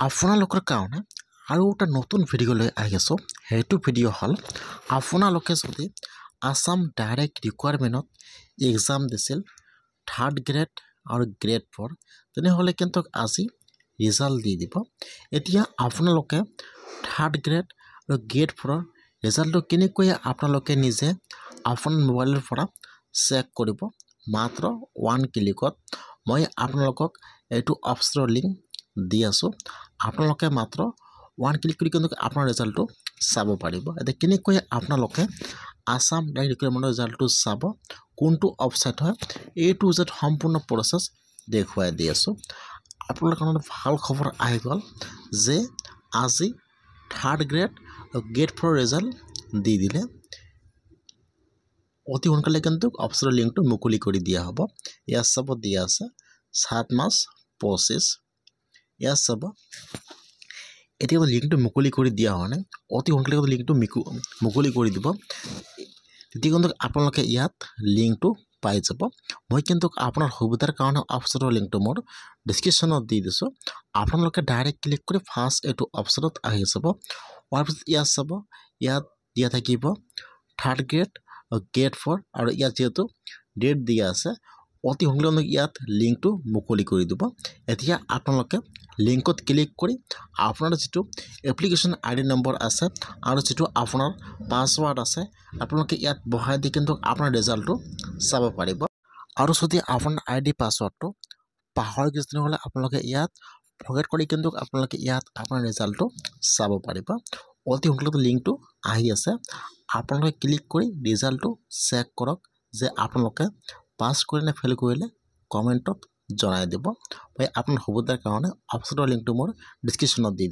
আপোনালোকৰ কাৰণে আৰু এটা নতুন ভিডিঅ' লৈ আহি আছোঁ। সেইটো ভিডিঅ' হ'ল আপোনালোকে যদি আসাম ডাইৰেক্ট ৰিকুৱাৰমেণ্টত এক্সাম দিছিল 3rd গ্ৰেড আৰু গ্ৰেড 4 তেনেহ'লে কিন্তু আজি ৰিজাল্ট দি দিব। এতিয়া আপোনালোকে 3rd গ্ৰেড আৰু গ্ৰেড 4ৰ ৰিজাল্টটো কেনেকৈ আপোনালোকে নিজে আপোনাৰ মোবাইলৰ পৰা চেক কৰিব মাত্ৰ 1 ক্লিকত। মই আপোনালোকক এইটো অপশ্যনৰ লিংক দি আছোঁ। আপোনালোকে মাত্ৰ 1 ক্লিক কৰি কিন্তু আপোনাৰ ৰিজাল্টটো চাব পাৰিব। এতিয়া কেনেকৈ আপোনালোকে আসাম ডাইৰেক্ট ৰিকুৱাৰমেণ্টৰ ৰিজাল্টটো চাব, কোনটো ৱেবছাইট হয়, A to Z সম্পূৰ্ণ প্ৰচেছ দেখুৱাই দি আছোঁ। আপোনালোকৰ কাৰণে ভাল খবৰ আহি গ'ল যে আজি 3rd গ্ৰেড আৰু গ্ৰেড 4ৰ ৰিজাল্ট দি দিলে। অতি সোনকালে কিন্তু অপশ্যনৰ লিংকটো মুকলি কৰি দিয়া হ'ব। ইয়াত চাব দিয়া আছে 7 মাৰ্চ 25। ইয়াত চাব এতিয়া লিংকটো মুকলি কৰি দিয়া হোৱা নাই, অতি সোনকালে লিংকটো মুকলি কৰি দিব। তেতিয়া কিন্তু আপোনালোকে ইয়াত লিংকটো পাই যাব। মই কিন্তু আপোনাৰ সুবিধাৰ কাৰণে অপশ্যনৰ লিংকটো মোৰ ডিছক্ৰিপশ্যনত দি দিছোঁ। আপোনালোকে ডাইৰেক্ট ক্লিক কৰি ফাৰ্ষ্ট এইটো অপশ্যনত আহি যাব। হোৱাৰ পিছত ইয়াত চাব, ইয়াত দিয়া থাকিব 3rd গ্ৰেড গ্ৰেড 4 আৰু ইয়াত যিহেতু ডেট দিয়া আছে, অতি সোনকালে ইয়াত লিংকটো মুকলি কৰি দিব। এতিয়া আপোনালোকে লিংকত ক্লিক কৰি আপোনাৰ যিটো এপ্লিকেশ্যন ID নম্বৰ আছে আৰু যিটো আপোনাৰ পাছৱাৰ্ড আছে আপোনালোকে ইয়াত বহাই দি কিন্তু আপোনাৰ ৰিজাল্টটো চাব পাৰিব। আৰু যদি আপোনাৰ ID পাছৱাৰ্ডটো পাহৰি গৈছে তেনেহ'লে আপোনালোকে ইয়াত ফৰগেট কৰি কিন্তু আপোনালোকে ইয়াত আপোনাৰ ৰিজাল্টটো চাব পাৰিব। অতি সোনকালে লিংকটো আহি আছে, আপোনালোকে ক্লিক কৰি ৰিজাল্টটো চেক কৰক যে আপোনালোকে পাছ কৰিলে নে ফেইল কৰিলে কমেণ্টত জনাই দিব। মই আপোনাৰ সুবিধাৰ কাৰণে অপশ্যনৰ লিংকটো মোৰ ডিছক্ৰিপশ্যনত দি দিছোঁ।